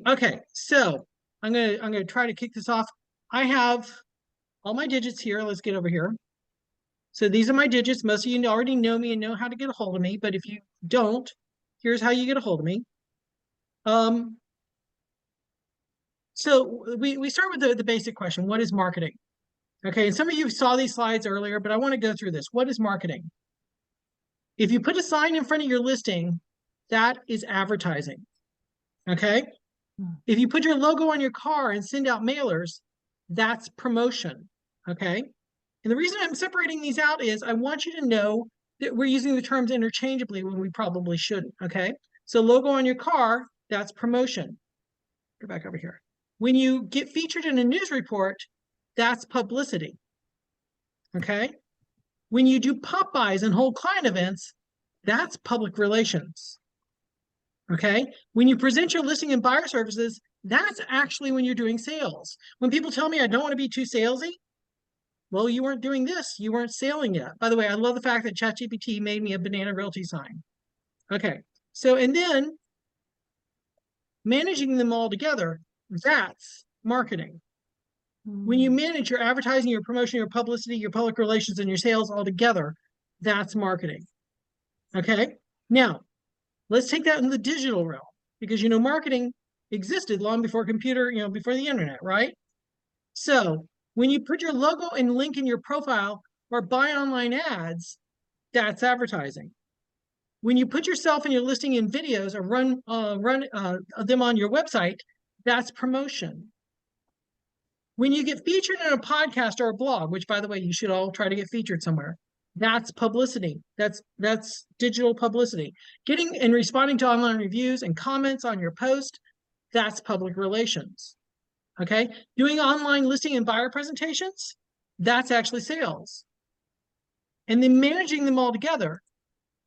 Okay, so I'm gonna try to kick this off. I have all my digits here. Let's get over here. So these are my digits. Most of you already know me and know how to get a hold of me, but if you don't, here's how you get a hold of me. Um, so we start with the basic question: what is marketing? Okay, and some of you saw these slides earlier, but I want to go through this. What is marketing? If you put a sign in front of your listing, that is advertising. Okay. If you put your logo on your car and send out mailers, that's promotion. Okay. And the reason I'm separating these out is I want you to know that we're using the terms interchangeably when we probably shouldn't. Okay. So logo on your car, that's promotion. Go back over here. When you get featured in a news report, that's publicity. Okay. When you do pop-bys and hold client events, that's public relations. Okay. When you present your listing and buyer services, that's actually when you're doing sales. When people tell me I don't want to be too salesy, well, you weren't doing this. You weren't selling yet. By the way, I love the fact that ChatGPT made me a banana realty sign. Okay. So, and then managing them all together, that's marketing. When you manage your advertising, your promotion, your publicity, your public relations, and your sales all together, that's marketing. Okay. Now, let's take that in the digital realm because, marketing existed long before computer, before the internet, right? So when you put your logo and link in your profile or buy online ads, that's advertising. When you put yourself and your listing in videos or run them on your website, that's promotion. When you get featured in a podcast or a blog, which by the way, you should all try to get featured somewhere, that's publicity. That's digital publicity. Getting and responding to online reviews and comments on your post, that's public relations. Okay. Doing online listing and buyer presentations, that's actually sales. And then managing them all together,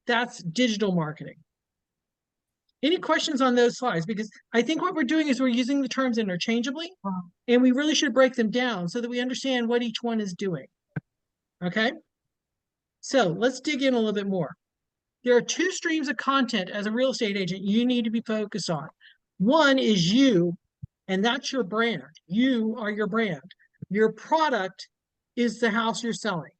that's digital marketing. Any questions on those slides? Because I think what we're doing is we're using the terms interchangeably, and we really should break them down so that we understand what each one is doing. Okay. So let's dig in a little bit more. There are two streams of content as a real estate agent you need to be focused on. One is you, and that's your brand. You are your brand. Your product is the house you're selling.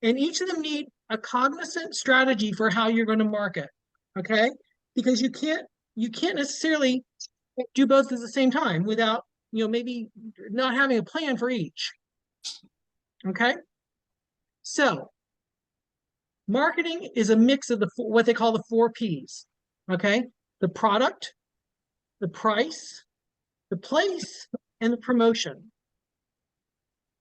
And each of them need a cognizant strategy for how you're going to market. Okay? Because you can't necessarily do both at the same time without, maybe not having a plan for each. Okay? So marketing is a mix of what they call the 4 Ps. Okay? The product, the price, the place, and the promotion.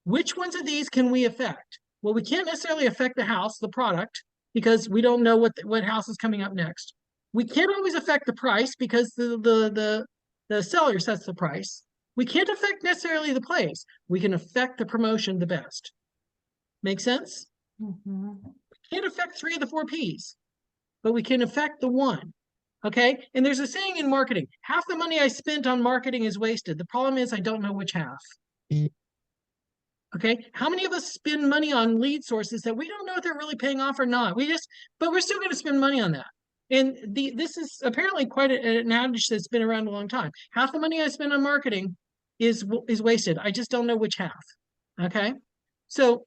Which ones of these can we affect? Well, we can't necessarily affect the house, the product, because we don't know what house is coming up next. We can't always affect the price because the seller sets the price. We can't affect necessarily the place. We can affect the promotion the best. Make sense? We can't affect 3 of the 4 Ps, but we can affect the one. Okay. And there's a saying in marketing, half the money I spent on marketing is wasted. The problem is I don't know which half. Okay. How many of us spend money on lead sources that we don't know if they're really paying off or not? But we're still going to spend money on that. And this is apparently quite an adage that's been around a long time. Half the money I spend on marketing is wasted. I just don't know which half. Okay. So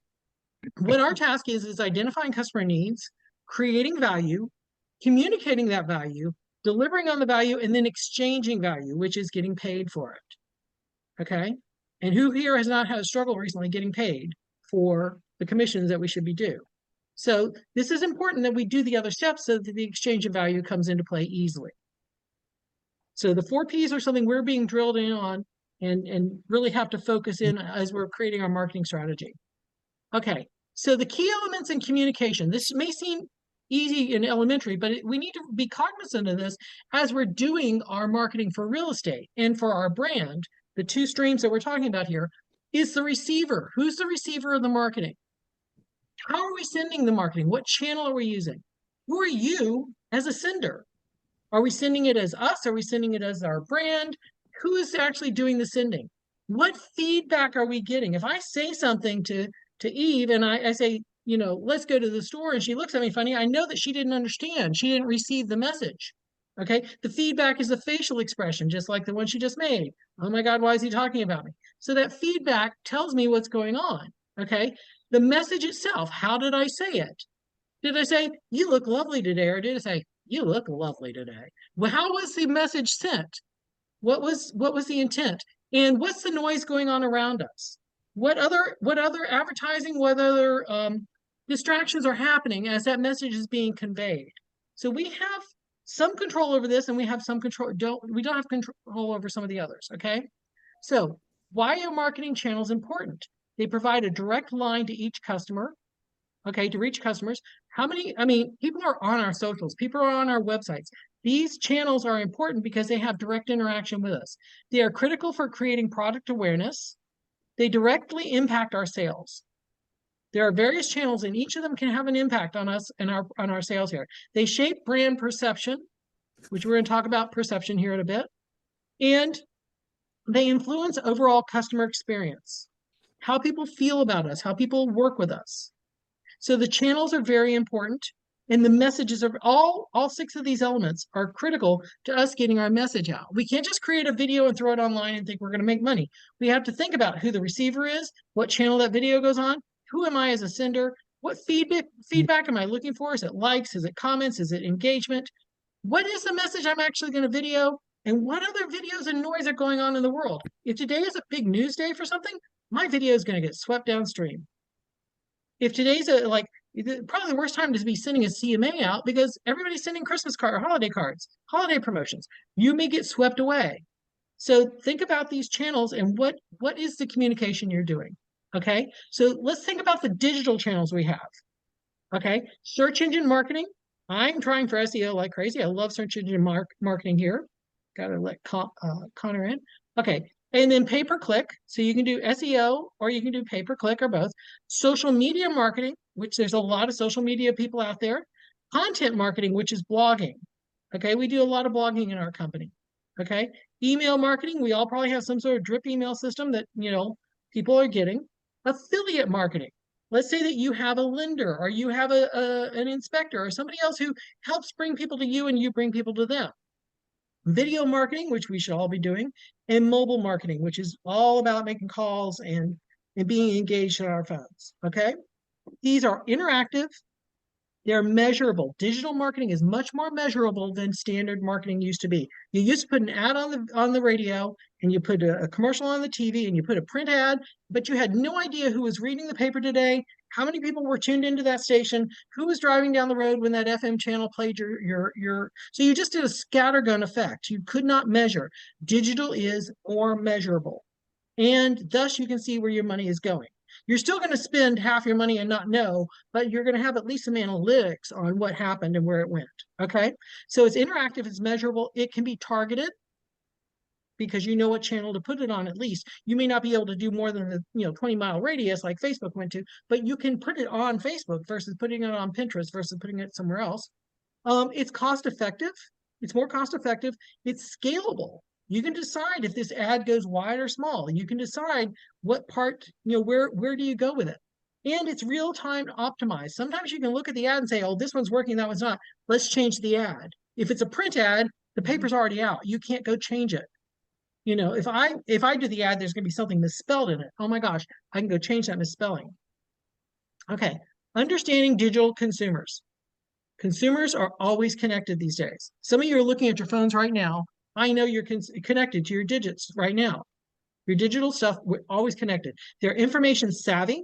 what our task is identifying customer needs, creating value, communicating that value, delivering on the value, and then exchanging value, which is getting paid for it. Okay. And who here has not had a struggle recently getting paid for the commissions that we should be due? So this is important that we do the other steps so that the exchange of value comes into play easily. So the 4 Ps are something we're being drilled in on and really have to focus in as we're creating our marketing strategy. Okay, so the key elements in communication. This may seem easy and elementary, but we need to be cognizant of this as we're doing our marketing for real estate and for our brand. The 2 streams that we're talking about here is the receiver. Who's the receiver of the marketing? How are we sending the marketing? What channel are we using? Who are you as a sender? Are we sending it as us? Are we sending it as our brand? Who is actually doing the sending? What feedback are we getting? If I say something to Eve and I say, let's go to the store, and she looks at me funny, I know that she didn't understand. She didn't receive the message. Okay, the feedback is the facial expression, just like the one she just made. Oh my God, why is he talking about me? So that feedback tells me what's going on. Okay, the message itself, how did I say it? Did I say, you look lovely today? Or did I say, you look lovely today? Well, how was the message sent? What was the intent? And what's the noise going on around us? What other advertising, what other distractions are happening as that message is being conveyed? So we have some control over this, and we have some control. We don't have control over some of the others. Okay. So why are marketing channels important? They provide a direct line to each customer. Okay, to reach customers. How many? I mean, people are on our socials, people are on our websites. These channels are important because they have direct interaction with us. They are critical for creating product awareness. They directly impact our sales. There are various channels, and each of them can have an impact on us and our sales here. They shape brand perception, which we're going to talk about perception here in a bit, and they influence overall customer experience, how people feel about us, how people work with us. So the channels are very important, and the messages of all six of these elements are critical to us getting our message out. We can't just create a video and throw it online and think we're going to make money. We have to think about who the receiver is, what channel that video goes on, who am I as a sender, what feedback am I looking for? Is it likes? Is it comments? Is it engagement? What is the message I'm actually going to video? And what other videos and noise are going on in the world? If today is a big news day for something, my video is going to get swept downstream. If today's probably the worst time to be sending a CMA out because everybody's sending Christmas card or holiday cards, holiday promotions. You may get swept away. So think about these channels and what is the communication you're doing. Okay, so let's think about the digital channels we have. Okay, search engine marketing. I'm trying for SEO like crazy. I love search engine marketing here. Got to let Connor in. Okay, and then pay-per-click. So you can do SEO or you can do pay-per-click or both. Social media marketing, which there's a lot of social media people out there. Content marketing, which is blogging. Okay, we do a lot of blogging in our company. Okay, email marketing. We all probably have some sort of drip email system that, people are getting. Affiliate marketing. Let's say that you have a lender or you have an inspector or somebody else who helps bring people to you and you bring people to them. Video marketing, which we should all be doing, and mobile marketing, which is all about making calls and being engaged on our phones. Okay, these are interactive. They're measurable. Digital marketing is much more measurable than standard marketing used to be. You used to put an ad on the radio, and you put a commercial on the TV, and you put a print ad, but you had no idea who was reading the paper today, how many people were tuned into that station, who was driving down the road when that FM channel played so you just did a scattergun effect. You could not measure. Digital is more measurable, and thus you can see where your money is going. You're still going to spend half your money and not know, but you're going to have at least some analytics on what happened and where it went. Okay, so it's interactive, it's measurable, it can be targeted because you know what channel to put it on. At least you may not be able to do more than the 20-mile radius like Facebook went to, but you can put it on Facebook versus putting it on Pinterest versus putting it somewhere else. It's cost effective. It's more cost effective. It's scalable. You can decide if this ad goes wide or small. You can decide what part, where do you go with it? And it's real time optimized. Sometimes you can look at the ad and say, oh, this one's working, that one's not. Let's change the ad. If it's a print ad, the paper's already out. You can't go change it. If I do the ad, there's going to be something misspelled in it. Oh my gosh, I can go change that misspelling. Okay, understanding digital consumers. Consumers are always connected these days. Some of you are looking at your phones right now. I know you're connected to your digits right now. Your digital stuff, we're always connected. They're information savvy.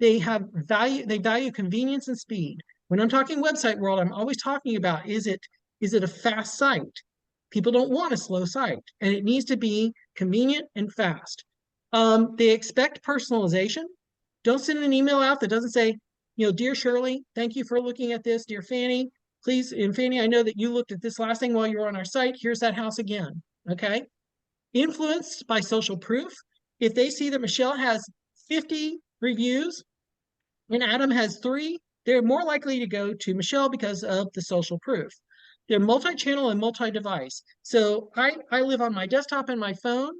They value convenience and speed. When I'm talking website world, I'm always talking about, is it a fast site? People don't want a slow site, and it needs to be convenient and fast. They expect personalization. Don't send an email out that doesn't say, dear Shirley, thank you for looking at this. Dear Fanny, please, and Fanny, I know that you looked at this last thing while you were on our site. Here's that house again. Okay. Influenced by social proof. If they see that Michelle has 50 reviews and Adam has 3, they're more likely to go to Michelle because of the social proof. They're multi-channel and multi-device. So I live on my desktop and my phone,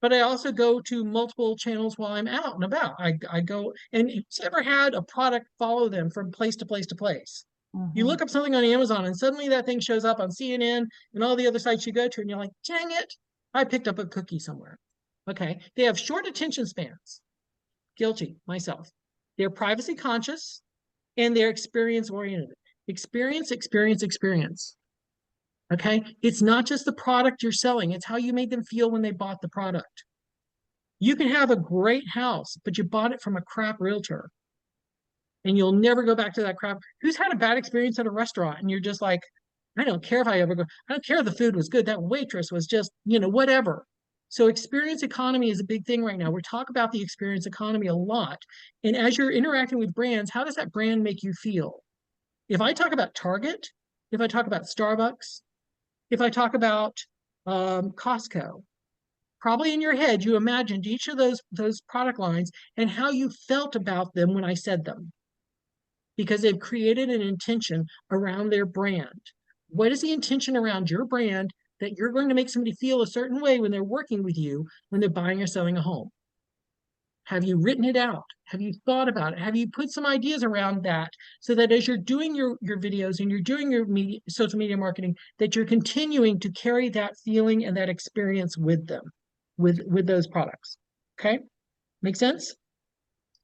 but I also go to multiple channels while I'm out and about. I go, and who's ever had a product follow them from place to place to place? You look up something on Amazon and suddenly that thing shows up on CNN and all the other sites you go to, and you're like, dang it, I picked up a cookie somewhere. Okay. They have short attention spans. Guilty, myself. They're privacy conscious and they're experience oriented. Experience, experience, experience. Okay. It's not just the product you're selling, it's how you made them feel when they bought the product. You can have a great house, but you bought it from a crap realtor and you'll never go back to that crap. Who's had a bad experience at a restaurant and you're just like, I don't care if I ever go, I don't care if the food was good. That waitress was just, whatever. So experience economy is a big thing right now. We talk about the experience economy a lot. And as you're interacting with brands, how does that brand make you feel? If I talk about Target, if I talk about Starbucks, if I talk about Costco, probably in your head, you imagined each of those product lines and how you felt about them when I said them, because they've created an intention around their brand. What is the intention around your brand that you're going to make somebody feel a certain way when they're working with you, when they're buying or selling a home? Have you written it out? Have you thought about it? Have you put some ideas around that so that as you're doing your videos and you're doing your social media marketing, that you're continuing to carry that feeling and that experience with them, with those products? Okay, make sense?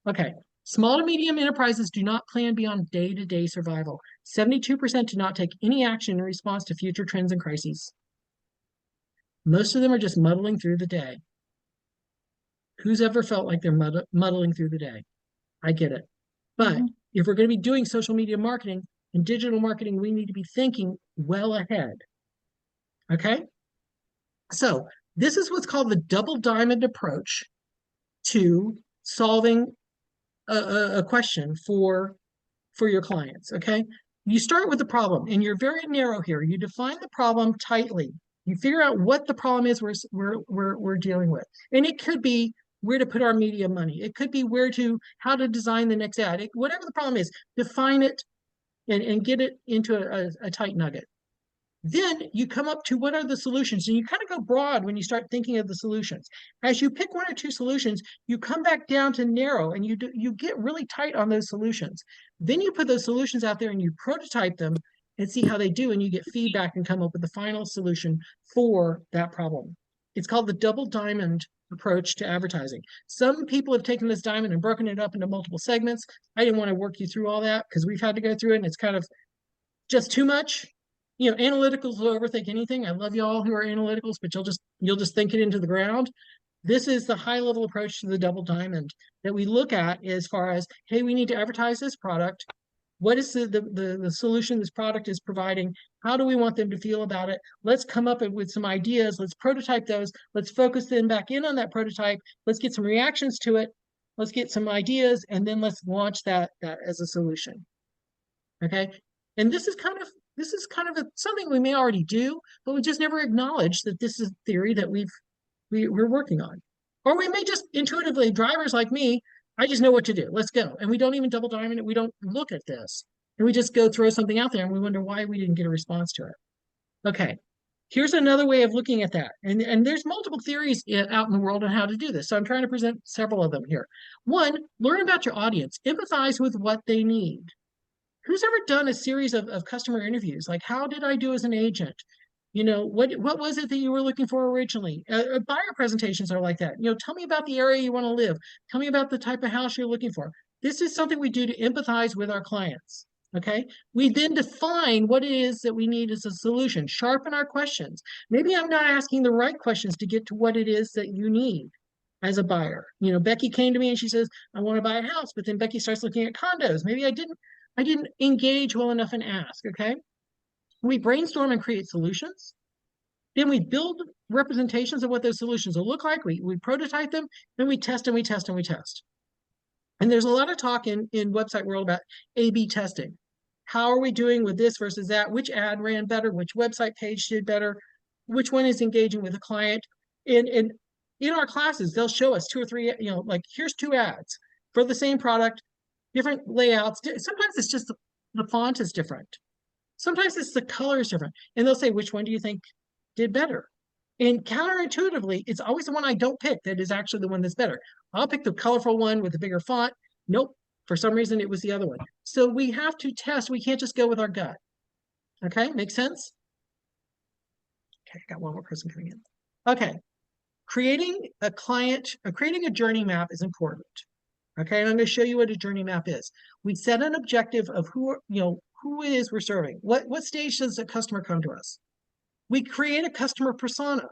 Okay. Small to medium enterprises do not plan beyond day-to-day survival. 72% do not take any action in response to future trends and crises. Most of them are just muddling through the day. Who's ever felt like they're muddling through the day? I get it. But if we're going to be doing social media marketing and digital marketing, we need to be thinking well ahead. Okay? So this is what's called the double diamond approach to solving a question for your clients. Okay, you start with the problem and you're very narrow here. You define the problem tightly. You figure out what the problem is we're dealing with, and it could be where to put our media money. It could be how to design the next ad. Whatever the problem is, define it and get it into a tight nugget. Then you come up to what are the solutions, and you kind of go broad when you start thinking of the solutions. As you pick one or two solutions, you come back down to narrow, and you get really tight on those solutions. Then you put those solutions out there and you prototype them and see how they do, and you get feedback and come up with the final solution for that problem. It's called the double diamond approach to advertising. Some people have taken this diamond and broken it up into multiple segments. I didn't want to work you through all that because we've had to go through it, and it's kind of just too much. Analyticals will overthink anything. I love y'all who are analyticals, but you'll just think it into the ground. This is the high level approach to the double diamond that we look at as far as, hey, we need to advertise this product. What is the solution this product is providing? How do we want them to feel about it? Let's come up with some ideas. Let's prototype those. Let's focus them back in on that prototype. Let's get some reactions to it. Let's get some ideas, and then let's launch that as a solution. Okay. And this is kind of something we may already do, but we just never acknowledge that this is theory that we're working on. Or we may just intuitively, drivers like me, I just know what to do. Let's go. And we don't even double diamond it. We don't look at this. And we just go throw something out there and we wonder why we didn't get a response to it. Okay. Here's another way of looking at that. And there's multiple theories out in the world on how to do this. So I'm trying to present several of them here. One, learn about your audience. Empathize with what they need. Who's ever done a series of customer interviews? Like, how did I do as an agent? What was it that you were looking for originally? Buyer presentations are like that. Tell me about the area you want to live. Tell me about the type of house you're looking for. This is something we do to empathize with our clients. Okay. We then define what it is that we need as a solution, sharpen our questions. Maybe I'm not asking the right questions to get to what it is that you need as a buyer. Becky came to me and she says, I want to buy a house, but then Becky starts looking at condos. Maybe I didn't engage well enough and ask. Okay. We brainstorm and create solutions. Then we build representations of what those solutions will look like. We prototype them, then we test and we test and we test. And there's a lot of talk in website world about A/B testing. How are we doing with this versus that? Which ad ran better? Which website page did better? Which one is engaging with the client? And in our classes, they'll show us 2 or 3, like here's 2 ads for the same product, different layouts. Sometimes it's just the font is different. Sometimes it's the color is different. And they'll say, which one do you think did better? And counterintuitively, it's always the one I don't pick that is actually the one that's better. I'll pick the colorful one with the bigger font. Nope. For some reason, it was the other one. So we have to test. We can't just go with our gut. Okay, makes sense? Okay, I got one more person coming in. Okay, creating a journey map is important. Okay, and I'm going to show you what a journey map is. We set an objective of who it is we're serving. What stage does the customer come to us? We create a customer persona.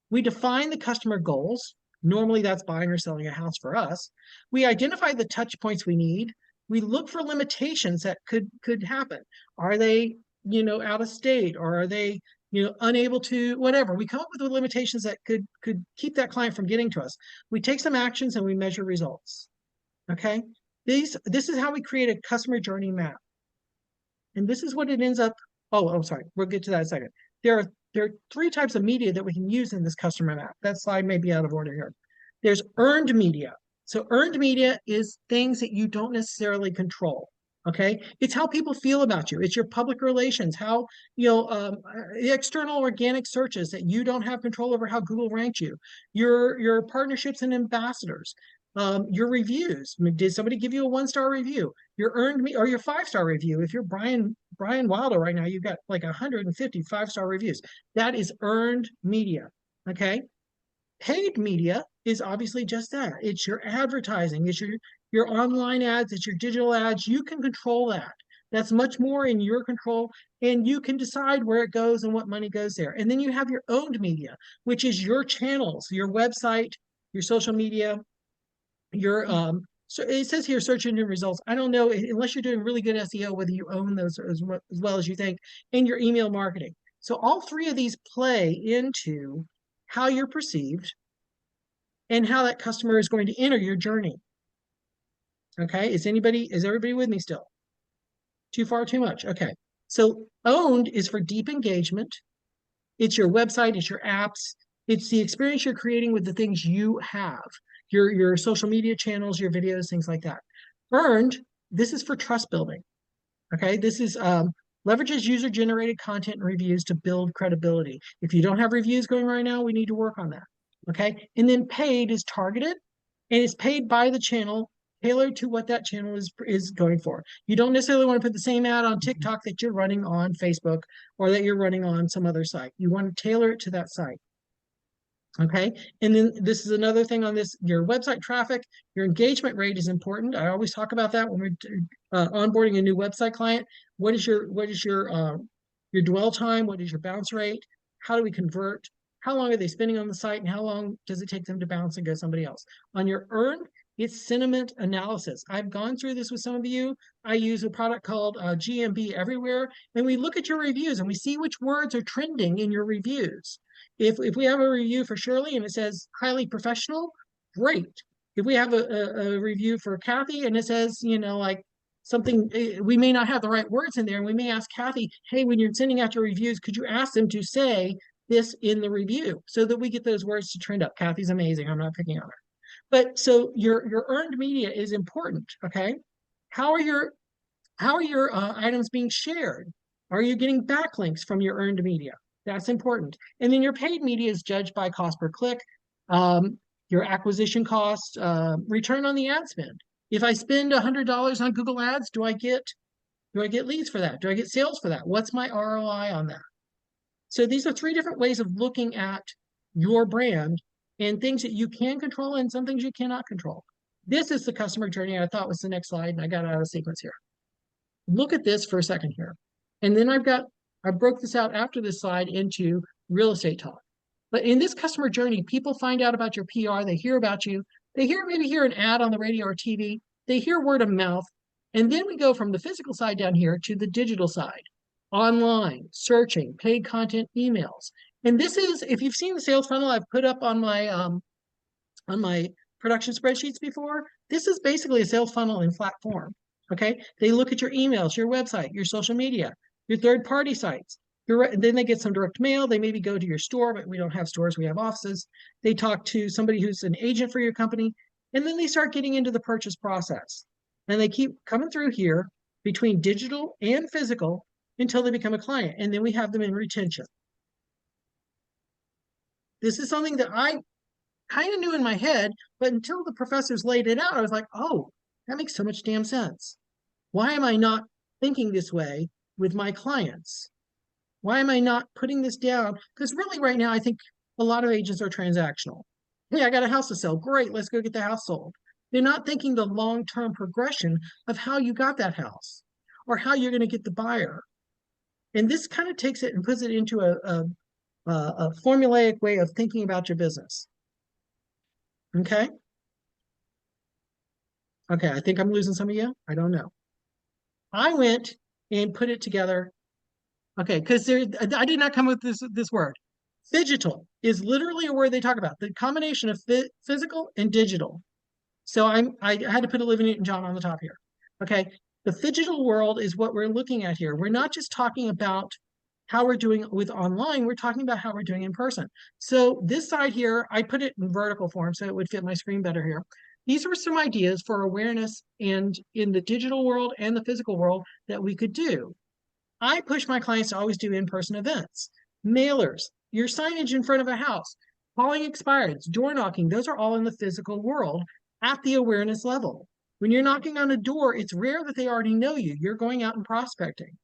We define the customer goals. Normally that's buying or selling a house for us. We identify the touch points we need. We look for limitations that could happen. Are they, out of state, or are they, unable to, whatever. We come up with the limitations that could keep that client from getting to us. We take some actions and we measure results. Okay. This is how we create a customer journey map. And this is what it ends up. Oh, sorry. We'll get to that in a second. There are three types of media that we can use in this customer map. That slide may be out of order here. There's earned media. So earned media is things that you don't necessarily control. Okay, it's how people feel about you. It's your public relations, how external organic searches that you don't have control over how Google ranks you, your partnerships and ambassadors, your reviews. Did somebody give you a 1-star review? Your earned me or your 5-star review. If you're Brian Wilder right now, you've got like 150 5-star reviews. That is earned media. Okay. Paid media is obviously just that. It's your advertising, it's your online ads, it's your digital ads. You can control that. That's much more in your control, and you can decide where it goes and what money goes there. And then you have your owned media, which is your channels, your website, your social media, your so it says here search engine results. I don't know, unless you're doing really good SEO, whether you own those as well as you think, and your email marketing. So all three of these play into how you're perceived and how that customer is going to enter your journey. Okay, is everybody with me still? Too far, too much? Okay, so owned is for deep engagement. It's your website, it's your apps, it's the experience you're creating with the things you have, your social media channels, your videos, things like that. Earned, this is for trust building. Okay, this is leverages user-generated content and reviews to build credibility. If you don't have reviews going right now, we need to work on that. Okay, and then paid is targeted, and it's paid by the channel, tailored to what that channel is going for. You don't necessarily want to put the same ad on TikTok that you're running on Facebook or that you're running on some other site. You want to tailor it to that site. Okay, and then this is another thing on this, your website traffic, your engagement rate is important. I always talk about that when we're onboarding a new website client. What is your dwell time? What is your bounce rate? How do we convert? How long are they spending on the site, and how long does it take them to bounce and go somebody else? On your earned, it's sentiment analysis. I've gone through this with some of you. I use a product called GMB Everywhere, and we look at your reviews and we see which words are trending in your reviews. If we have a review for Shirley and it says highly professional, great. If we have a review for Kathy and it says, like something, we may not have the right words in there, and we may ask Kathy, hey, when you're sending out your reviews, could you ask them to say this in the review so that we get those words to trend up? Kathy's amazing. I'm not picking on her. But so your earned media is important. Okay, how are your items being shared? Are you getting backlinks from your earned media? That's important. And then your paid media is judged by cost per click, your acquisition cost, return on the ad spend. If I spend $100 on Google Ads, do I get leads for that? Do I get sales for that? What's my ROI on that? So these are three different ways of looking at your brand and things that you can control and some things you cannot control. This is the customer journey I thought was the next slide, and I got out of sequence here. Look at this for a second here. And then I broke this out after this slide into real estate talk. But in this customer journey, people find out about your PR, they hear about you, they maybe hear an ad on the radio or TV, they hear word of mouth, and then we go from the physical side down here to the digital side, online, searching, paid content, emails. And this is, if you've seen the sales funnel I've put up on my production spreadsheets before, this is basically a sales funnel in flat form. Okay, they look at your emails, your website, your social media, your third-party sites. Then they get some direct mail. They maybe go to your store, but we don't have stores, we have offices. They talk to somebody who's an agent for your company, and then they start getting into the purchase process. And they keep coming through here between digital and physical until they become a client, and then we have them in retention. This is something that I kind of knew in my head, but until the professors laid it out, I was like, oh, That makes so much damn sense. Why am I not thinking this way with my clients? Why am I not putting this down? Because really right now, I think a lot of agents are transactional. Hey, I got a house to sell. Great, let's go get the house sold. They're not thinking the long-term progression of how you got that house or how you're going to get the buyer. And this kind of takes it and puts it into a formulaic way of thinking about your business. Okay? Okay, I think I'm losing some of you. I don't know. I went and put it together. Okay, because I did not come up with this word. Phygital is literally a word they talk about, the combination of physical and digital. So I had to put Olivia Newton-John on the top here. Okay, the phygital world is what we're looking at here. We're not just talking about how we're doing with online, we're talking about how we're doing in person. So this side here, I put it in vertical form so it would fit my screen better here. These were some ideas for awareness and in the digital world and the physical world that we could do. I push my clients to always do in-person events, mailers, your signage in front of a house, calling expireds, door knocking. Those are all in the physical world at the awareness level. When you're knocking on a door, it's rare that they already know you. You're going out and prospecting.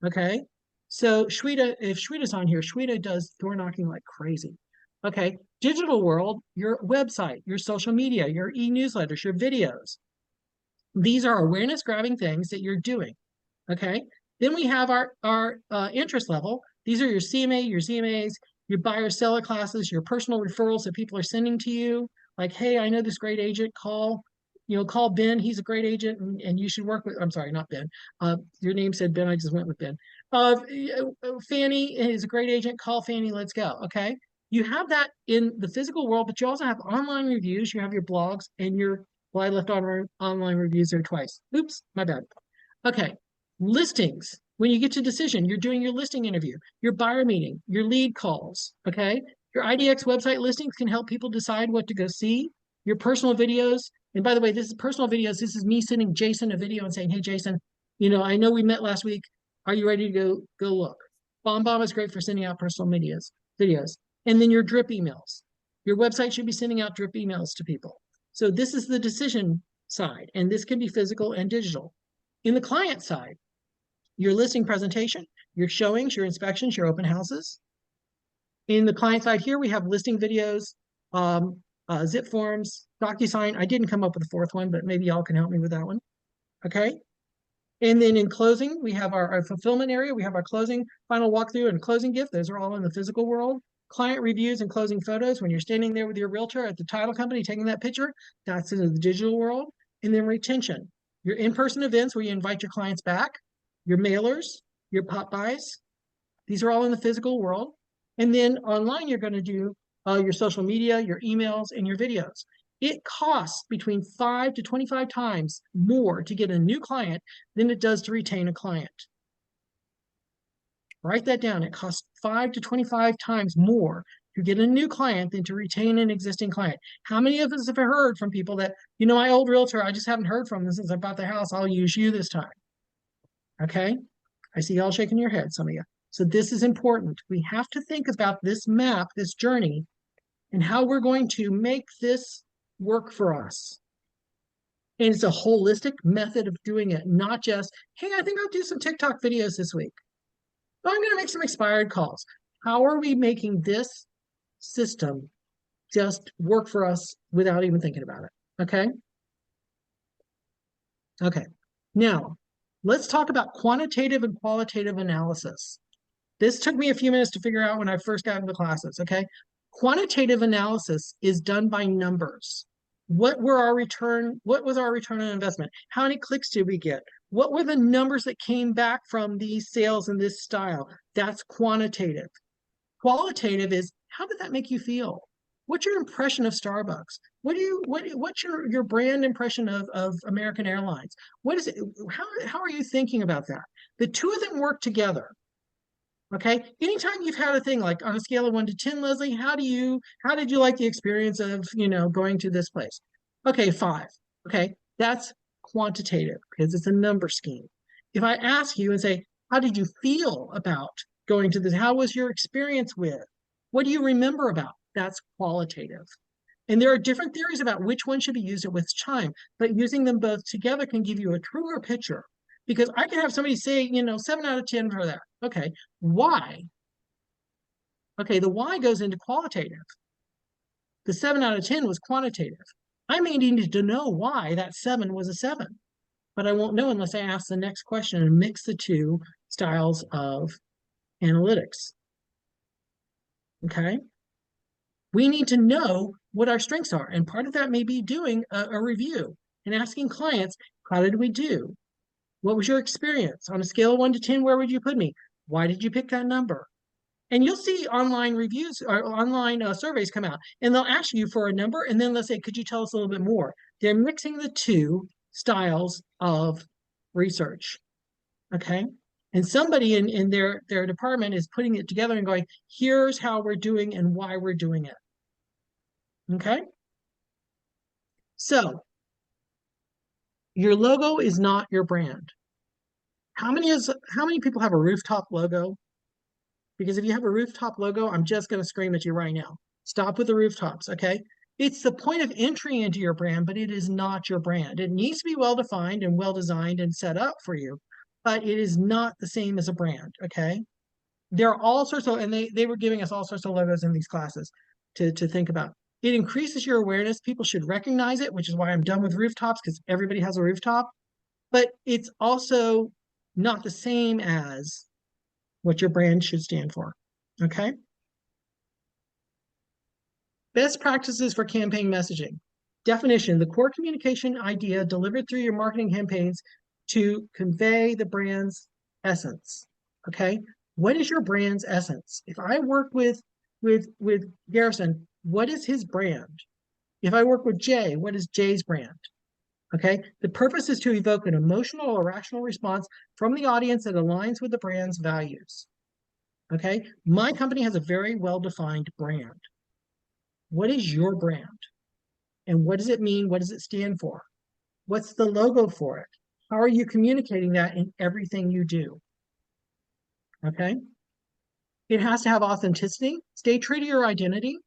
Okay. So Shweta, if Shweta's on here, Shweta does door knocking like crazy. Okay. Digital world, your website, your social media, your e-newsletters, your videos. These are awareness grabbing things that you're doing. Okay. Then we have our interest level. These are your CMA, your ZMAs, your buyer seller classes, your personal referrals that people are sending to you. Like, hey, I know this great agent. Call Ben. He's a great agent, and you should work with. I'm sorry, not Ben. Your name said Ben. I just went with Ben. Fanny is a great agent. Call Fanny. Let's go. Okay. You have that in the physical world, but you also have online reviews. You have your blogs and your. Well, I left online reviews there twice. Oops, my bad. Okay. Listings. When you get to decision, you're doing your listing interview, your buyer meeting, your lead calls. Okay. Your IDX website listings can help people decide what to go see. Your personal videos. And by the way, this is personal videos. This is me sending Jason a video and saying, hey, Jason, I know we met last week. Are you ready to go look? BombBomb is great for sending out personal videos. And then your drip emails. Your website should be sending out drip emails to people. So this is the decision side, and this can be physical and digital. In the client side, your listing presentation, your showings, your inspections, your open houses. In the client side here, we have listing videos, zip forms, DocuSign. I didn't come up with a fourth one, but maybe y'all can help me with that one. Okay. And then in closing, we have our fulfillment area. We have our closing, final walkthrough, and closing gift. Those are all in the physical world. Client reviews and closing photos. When you're standing there with your realtor at the title company taking that picture, that's in the digital world. And then retention. Your in-person events where you invite your clients back, your mailers, your pop buys. These are all in the physical world. And then online, you're going to do your social media, your emails, and your videos. It costs between 5 to 25 times more to get a new client than it does to retain a client. Write that down. It costs 5 to 25 times more to get a new client than to retain an existing client. How many of us have heard from people that, my old realtor, I just haven't heard from them since I bought the house. I'll use you this time. Okay. I see y'all shaking your head, some of you. So this is important. We have to think about this map, this journey, and how we're going to make this work for us. And it's a holistic method of doing it, not just, hey, I think I'll do some TikTok videos this week. Oh, I'm going to make some expired calls. How are we making this system just work for us without even thinking about it? Okay. Okay. Now, let's talk about quantitative and qualitative analysis. This took me a few minutes to figure out when I first got into classes, okay? Quantitative analysis is done by numbers. What was our return on investment? How many clicks did we get? What were the numbers that came back from these sales in this style? That's quantitative. Qualitative is, how did that make you feel? What's your impression of Starbucks? What's your brand impression of American Airlines? What is it? How are you thinking about that? The two of them work together. Okay. Anytime you've had a thing like on a scale of 1 to 10, Leslie, how did you like the experience of, going to this place? Okay, 5. Okay. That's quantitative because it's a number scheme. If I ask you and say, how did you feel about going to this? How was your experience with? What do you remember about? That's qualitative. And there are different theories about which one should be used at which time, but using them both together can give you a truer picture. Because I can have somebody say, 7 out of 10 for that. Okay, why? Okay, the why goes into qualitative. The 7 out of 10 was quantitative. I may need to know why that 7 was a 7, but I won't know unless I ask the next question and mix the two styles of analytics. Okay? We need to know what our strengths are. And part of that may be doing a review and asking clients, how did we do? What was your experience? On a scale of 1 to 10, where would you put me? Why did you pick that number? And you'll see online reviews or online surveys come out, and they'll ask you for a number, and then they'll say, could you tell us a little bit more? They're mixing the two styles of research, okay? And somebody in their department is putting it together and going, here's how we're doing and why we're doing it, okay? So your logo is not your brand. How many people have a rooftop logo? Because if you have a rooftop logo, I'm just going to scream at you right now. Stop with the rooftops, okay? It's the point of entry into your brand, but it is not your brand. It needs to be well-defined and well-designed and set up for you, but it is not the same as a brand, okay? There are all sorts of, and they were giving us all sorts of logos in these classes to think about. It increases your awareness. People should recognize it, which is why I'm done with rooftops, because everybody has a rooftop. But it's also not the same as what your brand should stand for, okay? Best practices for campaign messaging. Definition, the core communication idea delivered through your marketing campaigns to convey the brand's essence, okay? What is your brand's essence? If I work with Garrison, what is his brand? If I work with Jay, what is Jay's brand? Okay, the purpose is to evoke an emotional or rational response from the audience that aligns with the brand's values. Okay, my company has a very well-defined brand. What is your brand? And what does it mean? What does it stand for? What's the logo for it? How are you communicating that in everything you do? Okay, it has to have authenticity. Stay true to your identity.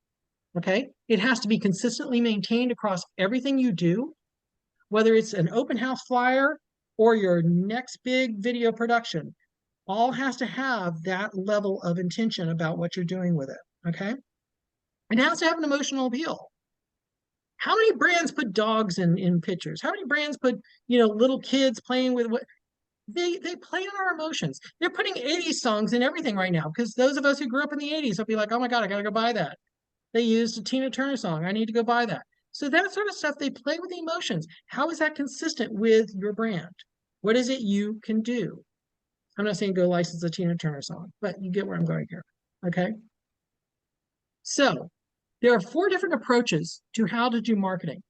Okay, it has to be consistently maintained across everything you do, whether it's an open house flyer or your next big video production. All has to have that level of intention about what you're doing with it, okay? It has to have an emotional appeal. How many brands put dogs in pictures? How many brands put, little kids playing with what? They play on our emotions. They're putting 80s songs in everything right now, because those of us who grew up in the 80s will be like, oh my God, I gotta go buy that. They used a Tina Turner song. I need to go buy that. So that sort of stuff, they play with the emotions. How is that consistent with your brand? What is it you can do? I'm not saying go license a Tina Turner song, but you get where I'm going here, okay? So there are 4 different approaches to how to do marketing,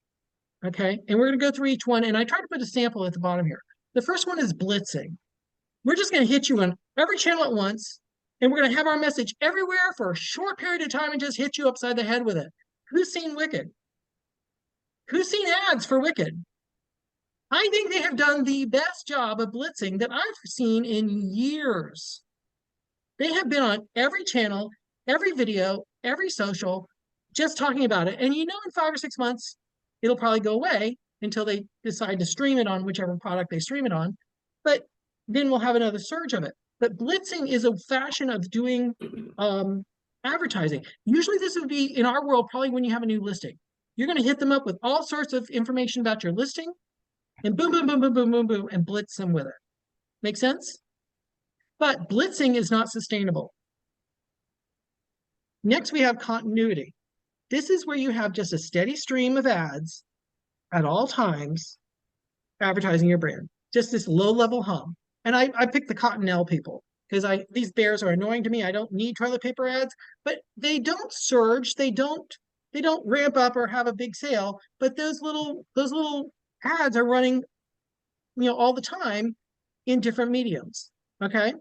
okay? And we're gonna go through each one, and I try to put a sample at the bottom here. The first one is blitzing. We're just gonna hit you on every channel at once, and we're gonna have our message everywhere for a short period of time and just hit you upside the head with it. Who's seen Wicked? Who's seen ads for Wicked? I think they have done the best job of blitzing that I've seen in years. They have been on every channel, every video, every social, just talking about it. And in 5 or 6 months, it'll probably go away until they decide to stream it on whichever product they stream it on. But then we'll have another surge of it. But blitzing is a fashion of doing advertising. Usually this would be, in our world, probably when you have a new listing. You're going to hit them up with all sorts of information about your listing, and boom, boom, boom, boom, boom, boom, boom, and blitz them with it. Make sense? But blitzing is not sustainable. Next, we have continuity. This is where you have just a steady stream of ads at all times advertising your brand. Just this low-level hum. And I picked the Cottonelle people because these bears are annoying to me. I don't need toilet paper ads, but they don't surge. They don't ramp up or have a big sale. But those little ads are running, all the time in different mediums. Okay.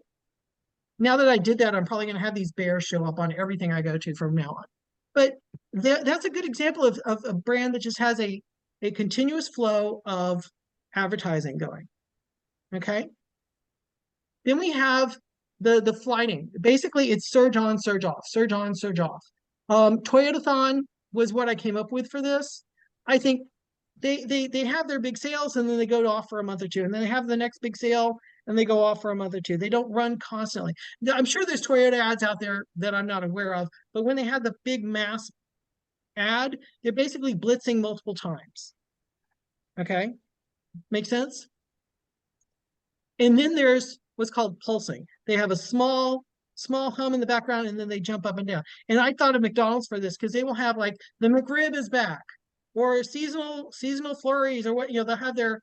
Now that I did that, I'm probably going to have these bears show up on everything I go to from now on. But that's a good example of a brand that just has a continuous flow of advertising going. Okay. Then we have the flighting. Basically, it's surge on, surge off, surge on, surge off. Toyotathon, was what I came up with for this. I think they have their big sales and then they go off for a month or two, and then they have the next big sale and they go off for a month or two. They don't run constantly. I'm sure there's Toyota ads out there that I'm not aware of, but when they have the big mass ad, they're basically blitzing multiple times. Okay, make sense? And then there's what's called pulsing. They have a small hum in the background and then they jump up and down. And I thought of McDonald's for this because they will have like the McRib is back, or seasonal flurries, or what, you know, they'll have their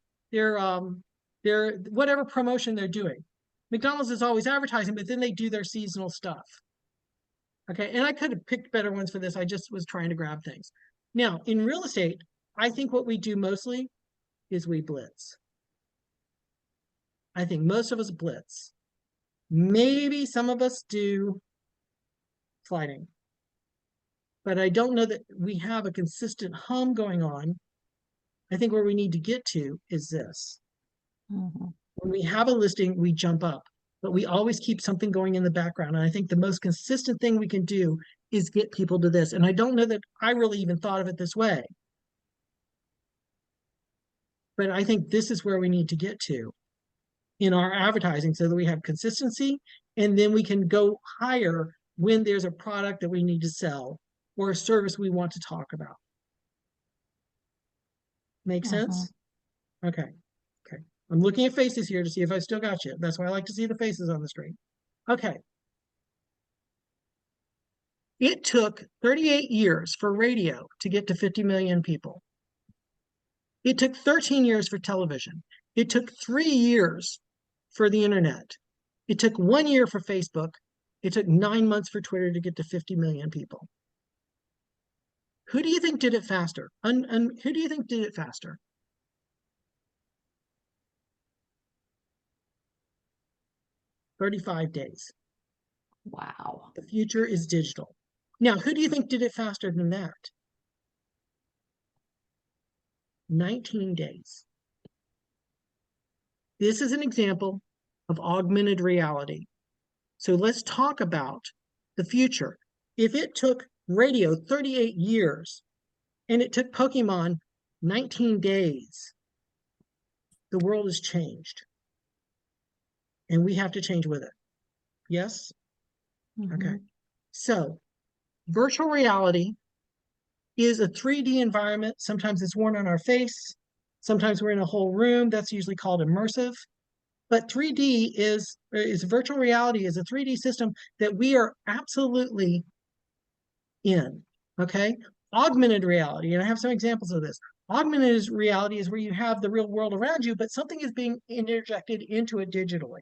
whatever promotion they're doing. McDonald's is always advertising, but then they do their seasonal stuff. Okay, and I could have picked better ones for this. I just was trying to grab things. Now, in real estate, I think what we do mostly is we blitz. I think most of us blitz. Maybe some of us do flighting, but I don't know that we have a consistent hum going on. I think where we need to get to is this. When we have a listing, we jump up, but we always keep something going in the background. And I think the most consistent thing we can do is get people to this. And I don't know that I really even thought of it this way, but I think this is where we need to get to in our advertising so that we have consistency, and then we can go higher when there's a product that we need to sell or a service we want to talk about. Make sense? Okay. Okay. I'm looking at faces here to see if I still got you. That's why I like to see the faces on the screen. Okay. It took 38 years for radio to get to 50 million people. It took 13 years for television. It took 3 years for the internet. It took 1 year for Facebook. It took 9 months for Twitter to get to 50 million people. Who do you think did it faster? Who do you think did it faster? $35 days. Wow. The future is digital. Now, who do you think did it faster than that? 19 days. This is an example of augmented reality. So let's talk about the future. If it took radio 38 years and it took Pokemon 19 days, the world has changed. And we have to change with it. Yes? Okay. So virtual reality is a 3D environment. Sometimes it's worn on our face. Sometimes we're in a whole room. That's usually called immersive. But 3D is virtual reality is a 3D system that we are absolutely in. Okay. Augmented reality, and I have some examples of this. Augmented reality is where you have the real world around you, but something is being interjected into it digitally.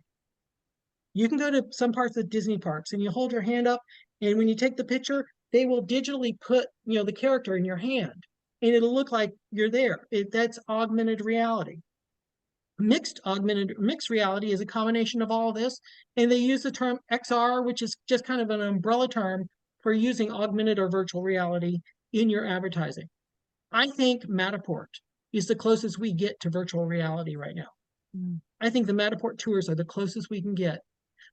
You can go to some parts of Disney parks and you hold your hand up, and when you take the picture, they will digitally put, you know, the character in your hand, and it'll look like you're there. That's augmented reality. Mixed reality is a combination of all this, and they use the term XR, which is just kind of an umbrella term for using augmented or virtual reality in your advertising. I think Matterport is the closest we get to virtual reality right now. I think the Matterport tours are the closest we can get.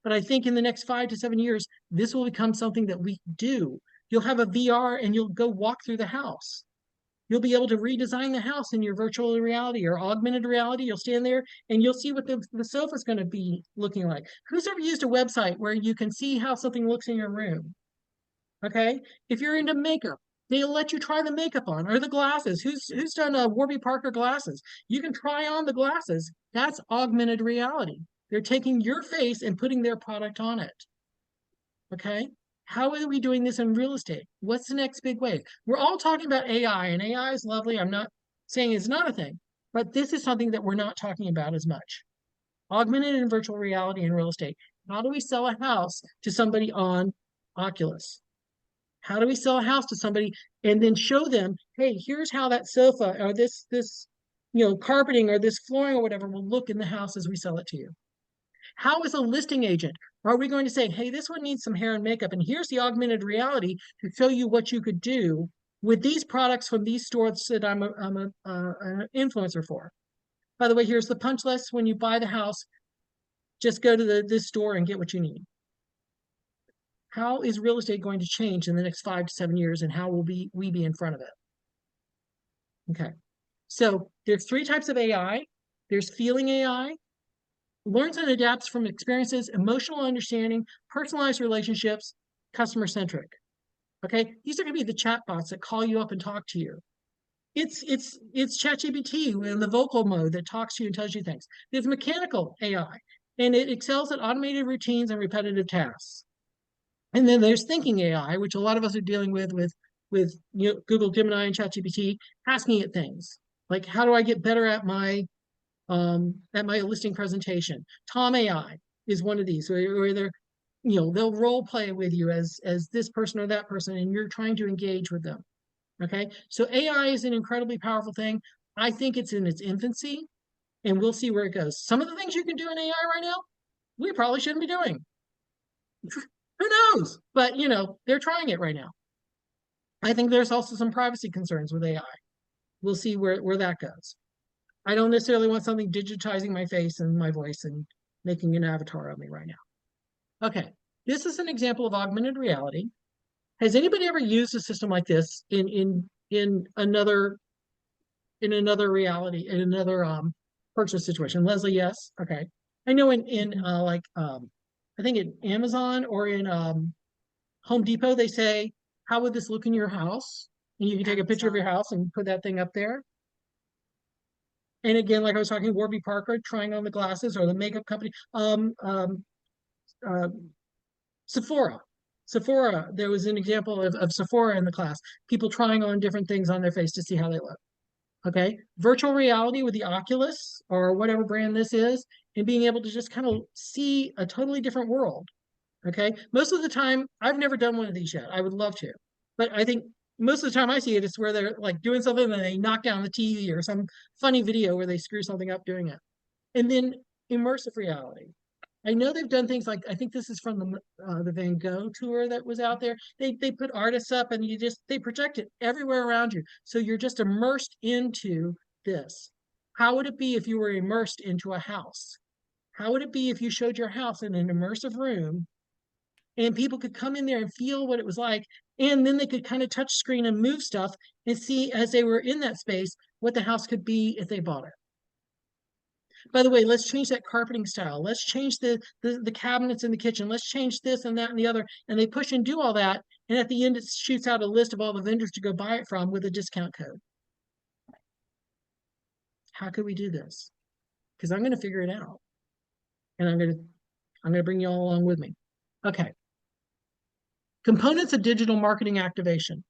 But I think in the next 5 to 7 years, this will become something that we do. You'll have a VR and you'll go walk through the house. You'll be able to redesign the house in your virtual reality or augmented reality. You'll stand there and you'll see what the sofa is going to be looking like. Who's ever used a website where you can see how something looks in your room? Okay. If you're into makeup, they'll let you try the makeup on, or the glasses. Who's done Warby Parker glasses? You can try on the glasses. That's augmented reality. They're taking your face and putting their product on it. Okay. How are we doing this in real estate? What's the next big wave? We're all talking about AI, and AI is lovely. I'm not saying it's not a thing, but this is something that we're not talking about as much. Augmented and virtual reality in real estate. How do we sell a house to somebody on Oculus? How do we sell a house to somebody and then show them, hey, here's how that sofa or this carpeting or this flooring or whatever will look in the house as we sell it to you? How, as a listing agent, are we going to say, hey, this one needs some hair and makeup, and here's the augmented reality to show you what you could do with these products from these stores that I'm an influencer for? By the way, here's the punch list. When you buy the house, just go to this store and get what you need. How is real estate going to change in the next 5 to 7 years, and how will we be in front of it? Okay, so there's 3 types of AI. There's feeling AI, learns and adapts from experiences, emotional understanding, personalized relationships, customer centric. Okay, these are going to be the chatbots that call you up and talk to you. It's ChatGPT in the vocal mode that talks to you and tells you things. There's mechanical AI, and it excels at automated routines and repetitive tasks. And then there's thinking AI, which a lot of us are dealing with Google Gemini and ChatGPT, asking it things like, how do I get better at my listing presentation? Tom AI is one of these, where they're, they'll role play with you as this person or that person, and you're trying to engage with them. Okay, so AI is an incredibly powerful thing. I think it's in its infancy, and we'll see where it goes. Some of the things you can do in AI right now, we probably shouldn't be doing. Who knows? But they're trying it right now. I think there's also some privacy concerns with AI. We'll see where that goes. I don't necessarily want something digitizing my face and my voice and making an avatar of me right now. Okay, this is an example of augmented reality. Has anybody ever used a system like this in another reality, in another purchase situation? Leslie, yes. Okay. I know I think in Amazon or in Home Depot, they say, how would this look in your house? And you can take a picture of your house and put that thing up there. And again, like I was talking, Warby Parker trying on the glasses, or the makeup company, Sephora. Sephora, there was an example of Sephora in the class, people trying on different things on their face to see how they look. Okay, virtual reality with the Oculus or whatever brand this is, and being able to just kind of see a totally different world. Okay, most of the time, I've never done one of these yet. I would love to, but I think most of the time I see it, it's where they're like doing something and they knock down the TV, or some funny video where they screw something up doing it. And then immersive reality. I know they've done things like, I think this is from the Van Gogh tour that was out there. They put artists up and they project it everywhere around you. So you're just immersed into this. How would it be if you were immersed into a house? How would it be if you showed your house in an immersive room and people could come in there and feel what it was like, and then they could kind of touch screen and move stuff and see, as they were in that space, what the house could be if they bought it? By the way, let's change that carpeting style. Let's change the cabinets in the kitchen. Let's change this and that and the other. And they push and do all that. And at the end, it shoots out a list of all the vendors to go buy it from with a discount code. How could we do this? Because I'm going to figure it out. And I'm going to bring you all along with me. Okay. Components of digital marketing activation.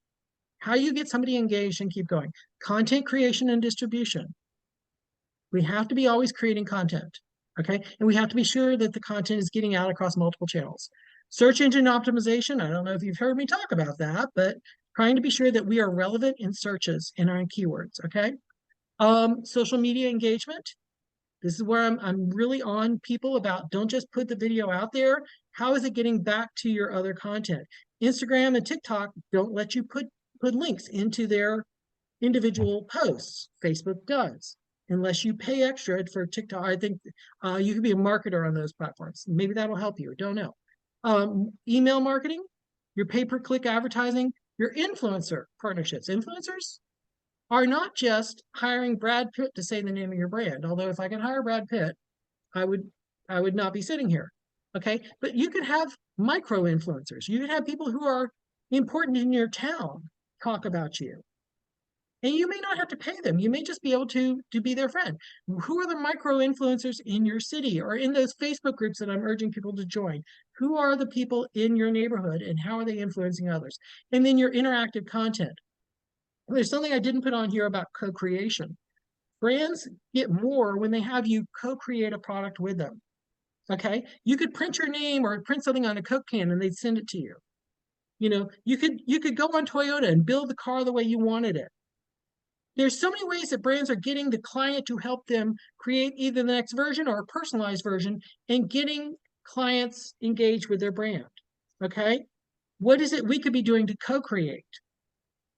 How you get somebody engaged and keep going. Content creation and distribution. We have to be always creating content, okay? And we have to be sure that the content is getting out across multiple channels. Search engine optimization, I don't know if you've heard me talk about that, but trying to be sure that we are relevant in searches and our keywords, okay? Social media engagement. This is where I'm really on people about, don't just put the video out there. How is it getting back to your other content? Instagram and TikTok don't let you put links into their individual posts. Facebook does. Unless you pay extra for TikTok. I think you could be a marketer on those platforms. Maybe that'll help you. Don't know. Email marketing, your pay-per-click advertising, your influencer partnerships. Influencers are not just hiring Brad Pitt to say the name of your brand. Although if I could hire Brad Pitt, I would not be sitting here. Okay, but you could have micro influencers. You could have people who are important in your town talk about you. And you may not have to pay them. You may just be able to be their friend. Who are the micro influencers in your city or in those Facebook groups that I'm urging people to join? Who are the people in your neighborhood and how are they influencing others? And then your interactive content. There's something I didn't put on here about co-creation. Brands get more when they have you co-create a product with them. Okay, you could print your name or print something on a Coke can and they'd send it to you. You could go on Toyota and build the car the way you wanted it. There's so many ways that brands are getting the client to help them create either the next version or a personalized version and getting clients engaged with their brand. Okay, what is it we could be doing to co-create?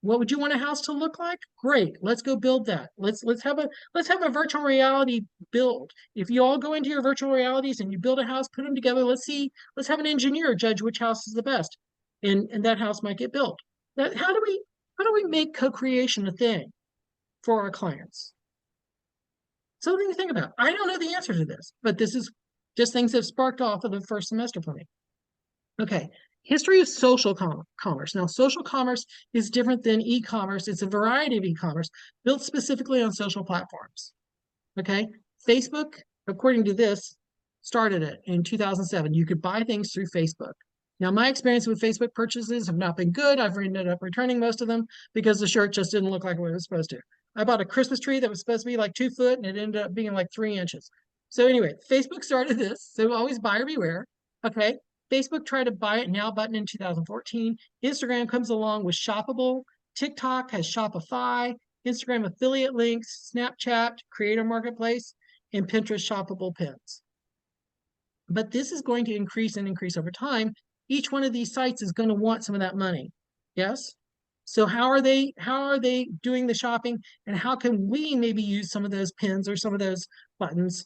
What would you want a house to look like? Great. Let's go build that. Let's have a virtual reality build. If you all go into your virtual realities and you build a house, put them together, let's have an engineer judge which house is the best. And that house might get built. How do we make co-creation a thing for our clients? Something to think about. I don't know the answer to this, but this is just things that sparked off of the first semester for me. Okay, history of social commerce. Now, social commerce is different than e-commerce. It's a variety of e-commerce built specifically on social platforms. Okay, Facebook, according to this, started it in 2007. You could buy things through Facebook. Now, my experience with Facebook purchases have not been good. I've ended up returning most of them because the shirt just didn't look like what it was supposed to. I bought a Christmas tree that was supposed to be like 2 foot and it ended up being like 3 inches. So anyway, Facebook started this. So always buyer beware. Okay. Facebook tried to buy it now button in 2014. Instagram comes along with Shoppable. TikTok has Shopify. Instagram affiliate links, Snapchat, Creator Marketplace, and Pinterest shoppable pins. But this is going to increase and increase over time. Each one of these sites is going to want some of that money. Yes? So how are they doing the shopping, and how can we maybe use some of those pins or some of those buttons?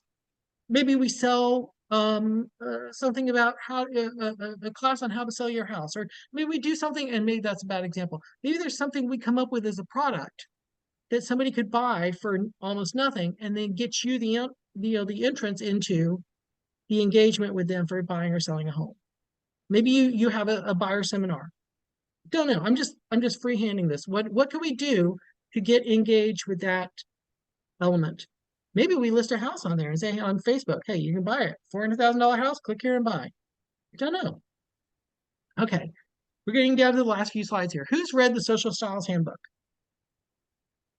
Maybe we sell something about how a class on how to sell your house, or maybe we do something, and maybe that's a bad example. Maybe there's something we come up with as a product that somebody could buy for almost nothing, and then get you the entrance into the engagement with them for buying or selling a home. Maybe you have a buyer seminar. Don't know. I'm just freehanding this. What can we do to get engaged with that element? Maybe we list a house on there and say on Facebook, hey, you can buy it. $400,000 house, click here and buy. Don't know. Okay, we're getting down to the last few slides here. Who's read the Social Styles Handbook?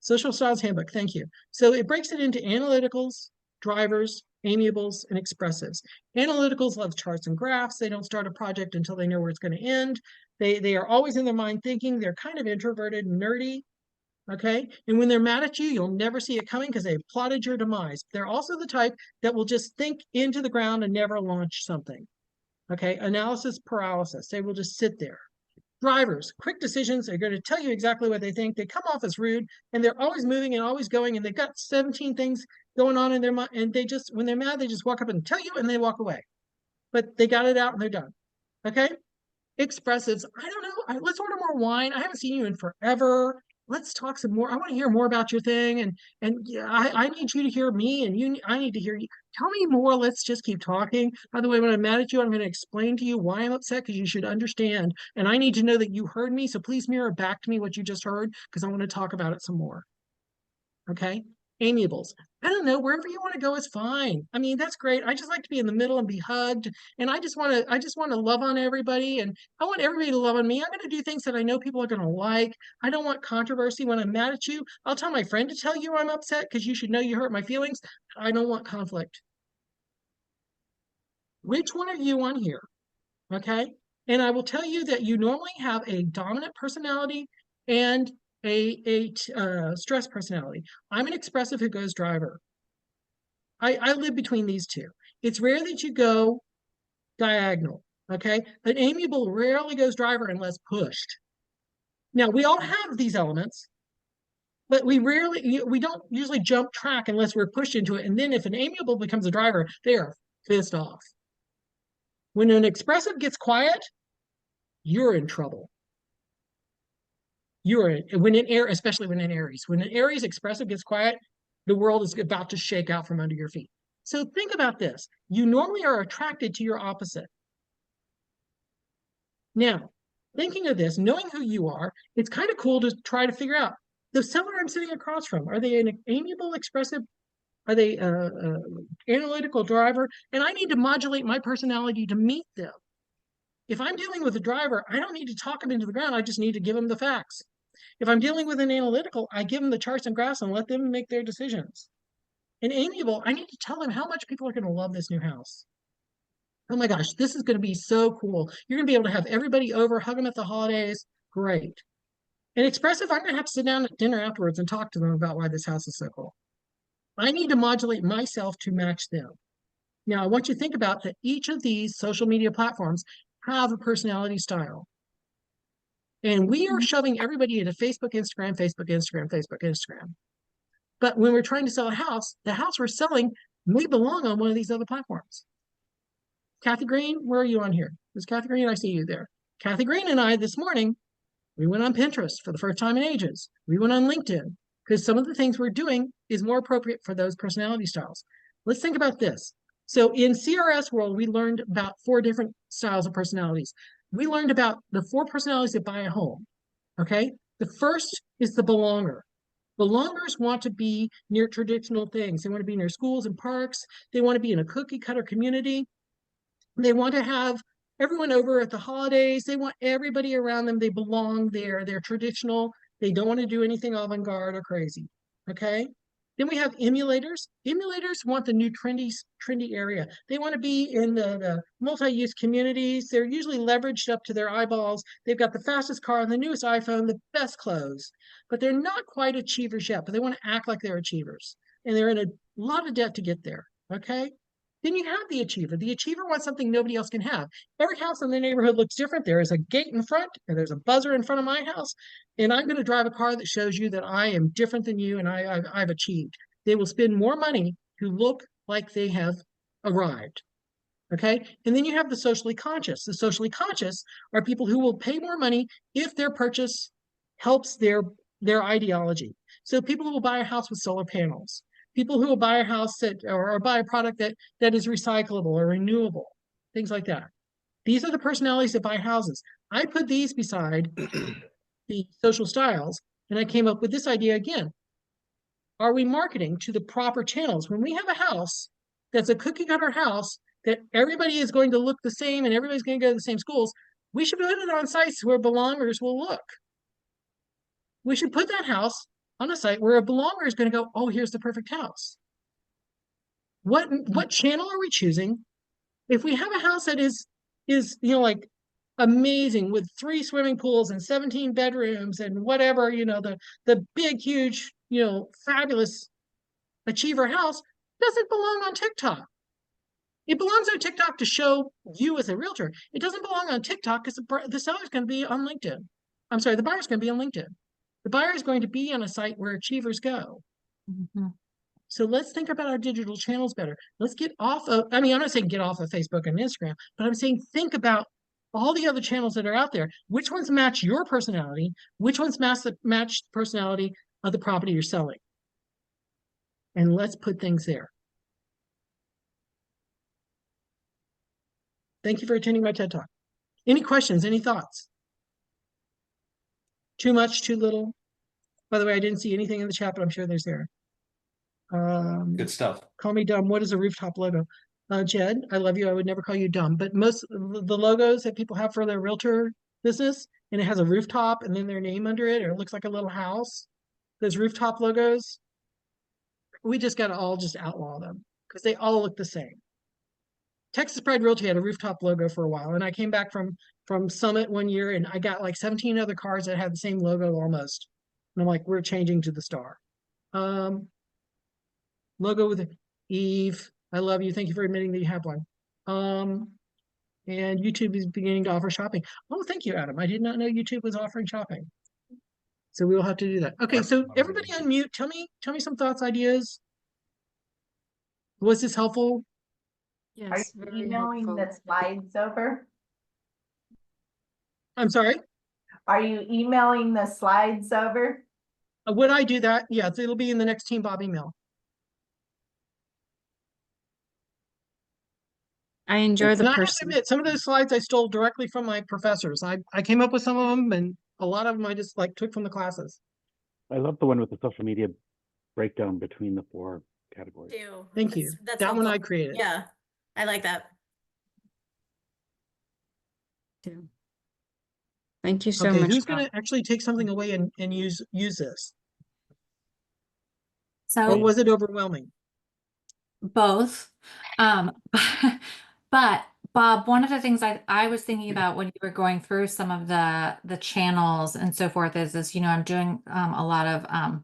Social Styles Handbook, thank you. So it breaks it into analyticals, drivers, amiables, and expressives. Analyticals love charts and graphs. They don't start a project until they know where it's going to end. They are always in their mind thinking. They're kind of introverted, nerdy, okay? And when they're mad at you, you'll never see it coming because they've plotted your demise. They're also the type that will just think into the ground and never launch something, okay? Analysis paralysis. They will just sit there. Drivers, quick decisions. They're going to tell you exactly what they think. They come off as rude, and they're always moving and always going, and they've got 17 things going on in their mind, and they just, when they're mad, they just walk up and tell you, and they walk away. But they got it out, and they're done. Okay? Expressives. I don't know. Let's order more wine. I haven't seen you in forever. Let's talk some more. I want to hear more about your thing, and yeah, I need you to hear me, and I need to hear you. Tell me more. Let's just keep talking. By the way, when I'm mad at you, I'm going to explain to you why I'm upset, because you should understand, and I need to know that you heard me. So please mirror back to me what you just heard, because I want to talk about it some more. Okay. Amiables. I don't know, wherever you want to go is fine. I mean, that's great. I just like to be in the middle and be hugged. And I just want to love on everybody. And I want everybody to love on me. I'm going to do things that I know people are going to like. I don't want controversy. When I'm mad at you, I'll tell my friend to tell you I'm upset because you should know you hurt my feelings. I don't want conflict. Which one are you on here? Okay. And I will tell you that you normally have a dominant personality and a stress personality. I'm an expressive who goes driver. I live between these two. It's rare that you go diagonal, okay? An amiable rarely goes driver unless pushed. Now, we all have these elements, but we don't usually jump track unless we're pushed into it. And then if an amiable becomes a driver, they are pissed off. When an expressive gets quiet, you're in trouble. Especially when an Aries. When an Aries expressive gets quiet, the world is about to shake out from under your feet. So think about this. You normally are attracted to your opposite. Now, thinking of this, knowing who you are, it's kind of cool to try to figure out the seller I'm sitting across from. Are they an amiable, expressive? Are they analytical driver? And I need to modulate my personality to meet them. If I'm dealing with a driver, I don't need to talk them into the ground. I just need to give them the facts. If I'm dealing with an analytical, I give them the charts and graphs and let them make their decisions. An amiable, I need to tell them how much people are going to love this new house. Oh my gosh, this is going to be so cool. You're going to be able to have everybody over, hug them at the holidays. Great. And expressive, I'm going to have to sit down at dinner afterwards and talk to them about why this house is so cool. I need to modulate myself to match them. Now, I want you to think about that each of these social media platforms have a personality style. And we are shoving everybody into Facebook, Instagram, Facebook, Instagram, Facebook, Instagram. But when we're trying to sell a house, the house we're selling may belong on one of these other platforms. Kathy Green, where are you on here? Is Kathy Green? I see you there. Kathy Green and I this morning, we went on Pinterest for the first time in ages. We went on LinkedIn because some of the things we're doing is more appropriate for those personality styles. Let's think about this. So in CRS world, we learned about 4 different styles of personalities. We learned about the 4 personalities that buy a home. Okay. The first is the belonger. Belongers want to be near traditional things. They want to be near schools and parks. They want to be in a cookie cutter community. They want to have everyone over at the holidays. They want everybody around them. They belong there. They're traditional. They don't want to do anything avant-garde or crazy. Okay. Then we have emulators. Emulators want the new trendy area. They want to be in the multi-use communities. They're usually leveraged up to their eyeballs. They've got the fastest car, the newest iPhone, the best clothes, but they're not quite achievers yet, but they want to act like they're achievers. And they're in a lot of debt to get there. Okay. Then you have the achiever. The achiever wants something nobody else can have. Every house in the neighborhood looks different. There is a gate in front, and there's a buzzer in front of my house, and I'm going to drive a car that shows you that I am different than you and I've achieved. They will spend more money to look like they have arrived. Okay. And then you have the socially conscious. The socially conscious are people who will pay more money if their purchase helps their ideology. So people who will buy a house with solar panels, people who will buy a house that or buy a product that is recyclable or renewable, things like that. These are the personalities that buy houses. I put these beside the social styles, and I came up with this idea again. Are we marketing to the proper channels? When we have a house that's a cookie cutter house that everybody is going to look the same and everybody's going to go to the same schools, we should put it on sites where belongers will look. We should put that house on a site where a belonger is going to go, oh, here's the perfect house. What channel are we choosing? If we have a house that is like amazing with 3 swimming pools and 17 bedrooms and whatever, the big, huge, fabulous achiever house doesn't belong on TikTok. It belongs on TikTok to show you as a realtor. It doesn't belong on TikTok because the seller's going to be on LinkedIn. I'm sorry, the buyer's going to be on LinkedIn. The buyer is going to be on a site where achievers go. Mm-hmm. So let's think about our digital channels better. Let's get off of, I'm not saying get off of Facebook and Instagram, but I'm saying think about all the other channels that are out there. Which ones match your personality? Which ones match the personality of the property you're selling? And let's put things there. Thank you for attending my TED Talk. Any questions? Any thoughts? Too much, too little? By the way, I didn't see anything in the chat, but I'm sure there's there. Good stuff. Call me dumb. What is a rooftop logo? Jed, I love you. I would never call you dumb, but most the logos that people have for their realtor business, and it has a rooftop and then their name under it, or it looks like a little house. Those rooftop logos, we just got to all just outlaw them because they all look the same. Texas Pride Realty had a rooftop logo for a while, and I came back from Summit one year, and I got like 17 other cars that had the same logo almost. And I'm like, we're changing to the star. Logo with Eve. I love you. Thank you for admitting that you have one. And YouTube is beginning to offer shopping. Oh, thank you, Adam. I did not know YouTube was offering shopping. So we will have to do that. Okay, so everybody unmute. Tell me some thoughts, ideas. Was this helpful? Are you emailing the slides over? I'm sorry? Are you emailing the slides over? Would I do that? Yes, it'll be in the next Team Bob email. I enjoy the And I have to person. admit, some of those slides I stole directly from my professors. I came up with some of them, and a lot of them I just like took from the classes. I love the one with the social media breakdown between the 4 categories. Too. Thank you. That's That one helpful. I created. Yeah, I like that. Too. Thank you so Okay, much. who's Bob. going to actually take something away and use this? Or So was it overwhelming? both. But Bob, one of the things I was thinking about when you were going through some of the channels and so forth is I'm doing a lot of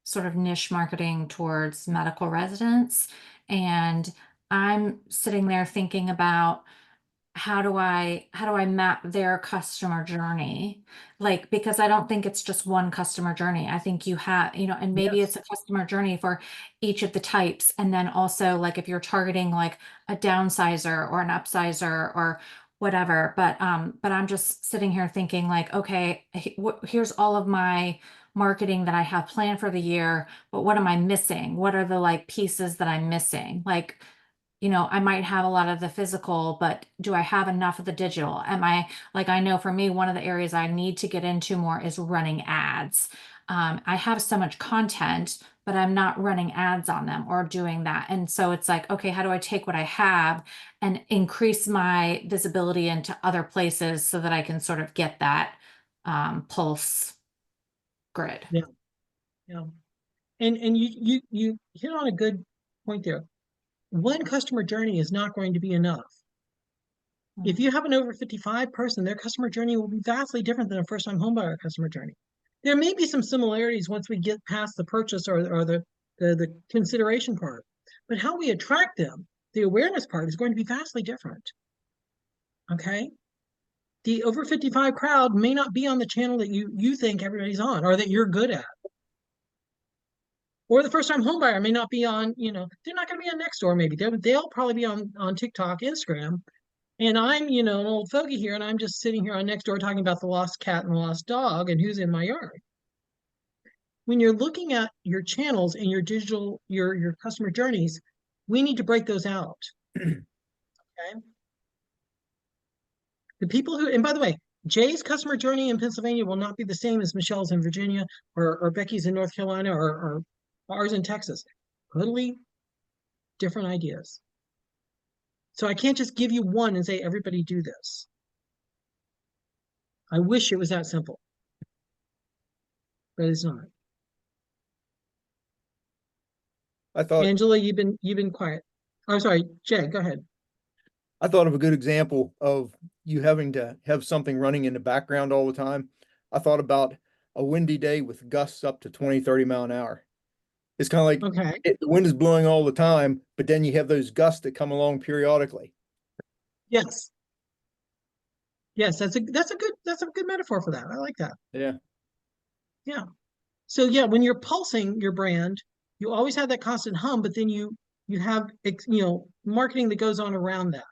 sort of niche marketing towards medical residents, and I'm sitting there thinking about how do I map their customer journey? Like, because I don't think it's just one customer journey. I think you have, and maybe Yes. it's a customer journey for each of the types. And then also like if you're targeting like a downsizer or an upsizer or whatever, but I'm just sitting here thinking like, okay, here's all of my marketing that I have planned for the year, but what am I missing? What are the like pieces that I'm missing? Like, I might have a lot of the physical, but do I have enough of the digital? Am I, like, I know for me, one of the areas I need to get into more is running ads. I have so much content, but I'm not running ads on them or doing that. And so it's like, okay, how do I take what I have and increase my visibility into other places so that I can sort of get that pulse grid? Yeah. Yeah. And you hit on a good point there. One customer journey is not going to be enough. If you have an over 55 person, their customer journey will be vastly different than a first-time homebuyer customer journey. There may be some similarities once we get past the purchase or the consideration part, but how we attract them, the awareness part, is going to be vastly different. Okay? The over 55 crowd may not be on the channel that you think everybody's on or that you're good at. Or the first-time homebuyer may not be on, they're not going to be on Nextdoor. Maybe they'll probably be on TikTok, Instagram, and I'm, an old fogey here, and I'm just sitting here on Nextdoor talking about the lost cat and the lost dog and who's in my yard. When you're looking at your channels and your digital, your customer journeys, we need to break those out. Okay. The people who, and by the way, Jay's customer journey in Pennsylvania will not be the same as Michelle's in Virginia or Becky's in North Carolina or ours in Texas. Totally different ideas. So I can't just give you one and say, everybody do this. I wish it was that simple, but it's not. I thought Angela, you've been quiet. I'm sorry, Jay, go ahead. I thought of a good example of you having to have something running in the background all the time. I thought about a windy day with gusts up to 20, 30 mile an hour. It's kind of like Okay. the wind is blowing all the time, but then you have those gusts that come along periodically. Yes. Yes, that's a good metaphor for that. I like that. Yeah. Yeah. So yeah, when you're pulsing your brand, you always have that constant hum, but then you have marketing that goes on around that.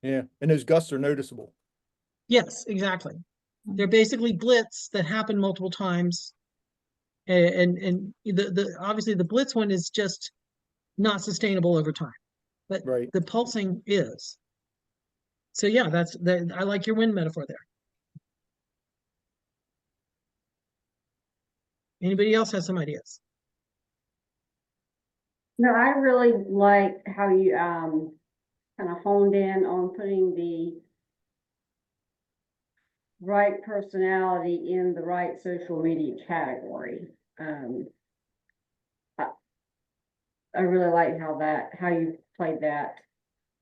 Yeah. And those gusts are noticeable. Yes, exactly. They're basically blitz that happen multiple times. And the obviously the blitz one is just not sustainable over time. But Right. the pulsing is. So yeah, I like your wind metaphor there. Anybody else has some ideas? No, I really like how you kind of honed in on putting the right personality in the right social media category. I really like how you played that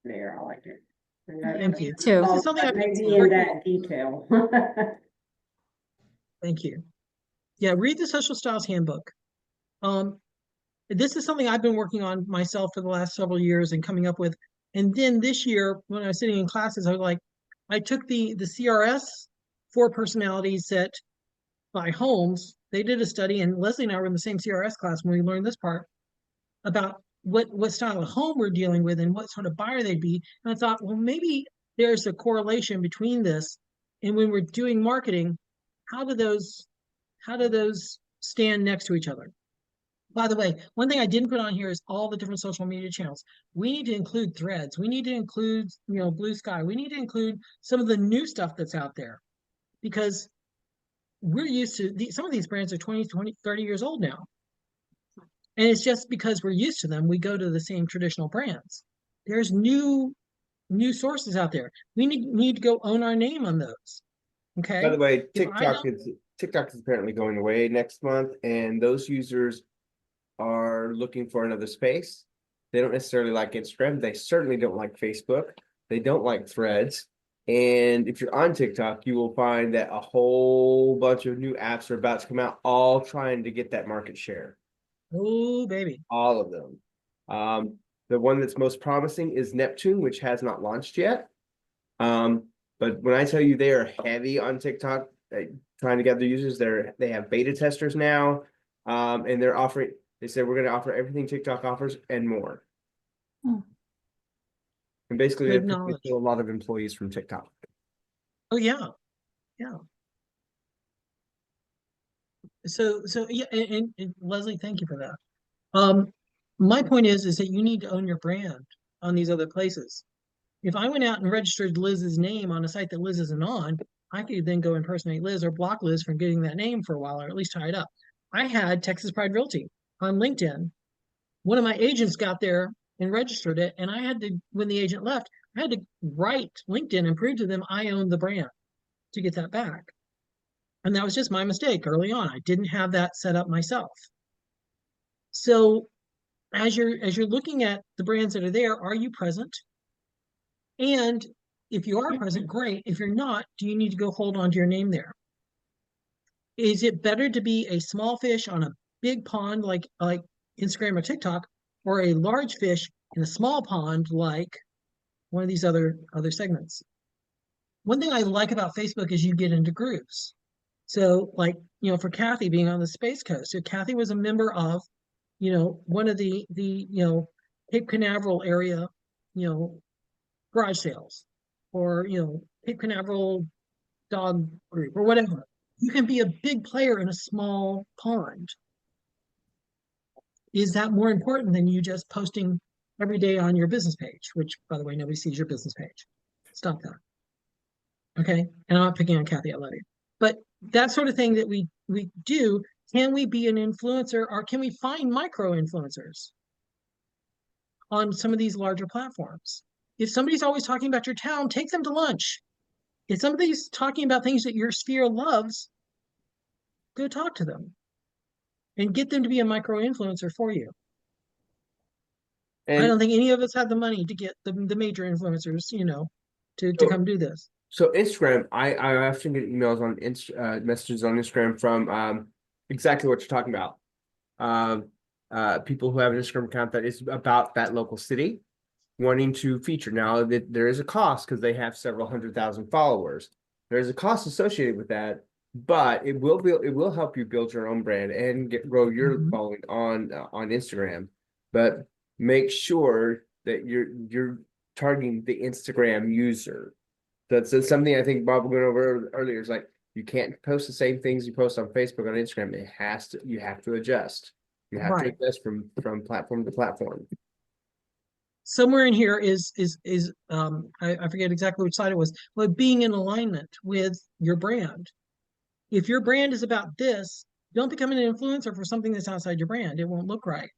there. I like it. Thank you. Too. This is something I've been Maybe in working that detail. Thank you. Yeah, read the Social Styles Handbook. This is something I've been working on myself for the last several years and coming up with. And then this year, when I was sitting in classes, I was like, I took the CRS 4 personality set by Holmes. They did a study, and Leslie and I were in the same CRS class when we learned this part about what style of home we're dealing with and what sort of buyer they'd be. And I thought, well, maybe there's a correlation between this and when we're doing marketing, how do those stand next to each other? By the way, one thing I didn't put on here is all the different social media channels. We need to include Threads. We need to include, Blue Sky. We need to include some of the new stuff that's out there because we're used to some of these brands are 20, 30 years old now. And it's just because we're used to them, we go to the same traditional brands. There's new sources out there. We need to go own our name on those. Okay. By the way, If I TikTok is apparently going away next month, and those users are looking for another space. They don't necessarily like Instagram. They certainly don't like Facebook. They don't like Threads. And if you're on TikTok, you will find that a whole bunch of new apps are about to come out, all trying to get that market share. Oh, baby. All of them. The one that's most promising is Neptune, which has not launched yet. But when I tell you they are heavy on TikTok, trying to gather users, they have beta testers now. And they're offering, they said we're gonna offer everything TikTok offers and more. Hmm. And basically Good they knowledge. steal a lot of employees from TikTok. Oh, yeah. Yeah. So yeah, and Leslie, thank you for that. My point is that you need to own your brand on these other places. If I went out and registered Liz's name on a site that Liz isn't on, I could then go impersonate Liz or block Liz from getting that name for a while, or at least tie it up. I had Texas Pride Realty on LinkedIn. One of my agents got there and registered it, and I had to, when the agent left, I had to write LinkedIn and prove to them I owned the brand to get that back. And that was just my mistake early on. I didn't have that set up myself. So as you're looking at the brands that are there, are you present? And if you are present, great. If you're not, do you need to go hold on to your name there? Is it better to be a small fish on a big pond like Instagram or TikTok, or a large fish in a small pond like one of these other segments? One thing I like about Facebook is you get into groups. So like, for Kathy being on the Space Coast, so Kathy was a member of, one of the Cape Canaveral area, garage sales, or, Cape Canaveral dog group or whatever. You can be a big player in a small pond. Is that more important than you just posting every day on your business page, which, by the way, nobody sees your business page? Stop that. Okay. And I'm not picking on Kathy, I love you. But that sort of thing that we do, can we be an influencer, or can we find micro influencers on some of these larger platforms? If somebody's always talking about your town, take them to lunch. If somebody's talking about things that your sphere loves, go talk to them and get them to be a micro influencer for you. I don't think any of us have the money to get the major influencers, to come do this. So Instagram, I often get emails on messages on Instagram from exactly what you're talking about. People who have an Instagram account that is about that local city, wanting to feature. Now that there is a cost because they have several 100,000 followers. There's a cost associated with that, but it will help you build your own brand and grow your following on Instagram. But make sure that you're targeting the Instagram user. That's something I think Bob went over earlier. Is like, you can't post the same things you post on Facebook on Instagram. You have to adjust. You have to adjust from platform to platform. Somewhere in here is I forget exactly which side it was, but being in alignment with your brand. If your brand is about this, don't become an influencer for something that's outside your brand. It won't look right.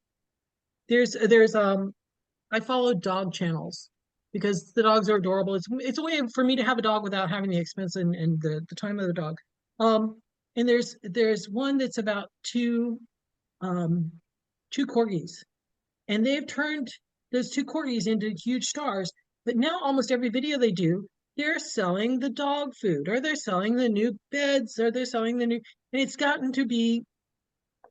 I follow dog channels because the dogs are adorable. It's a way for me to have a dog without having the expense and the time of the dog. And there's one that's about two corgis, and they've turned those two corgis into huge stars. But now almost every video they do, they're selling the dog food, or they're selling the new beds, or they're selling the new, and it's gotten to be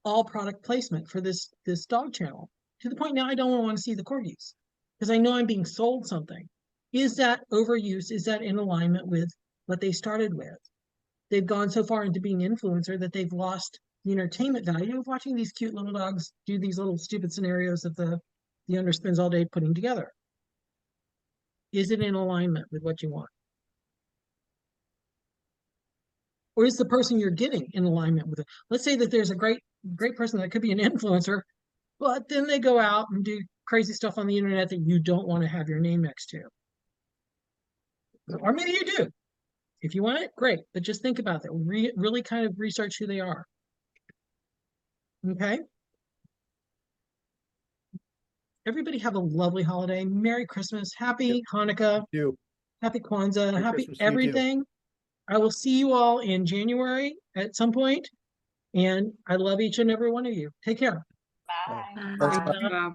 all product placement for this dog channel, to the point now I don't want to see the corgis because I know I'm being sold something. Is that overuse? Is that in alignment with what they started with? They've gone so far into being influencer that they've lost the entertainment value of watching these cute little dogs do these little stupid scenarios that the owner spends all day putting together. Is it in alignment with what you want? Or is the person you're getting in alignment with it? Let's say that there's a great person that could be an influencer, but then they go out and do crazy stuff on the internet that you don't want to have your name next to. Or maybe you do. If you want it, great. But just think about that. Really kind of research who they are. Okay? Everybody have a lovely holiday. Merry Christmas. Happy Hanukkah. Happy Kwanzaa. Merry Happy Christmas to you too. everything. I will see you all in January at some point. And I love each and every one of you. Take care. Bye. Thanks, Bye.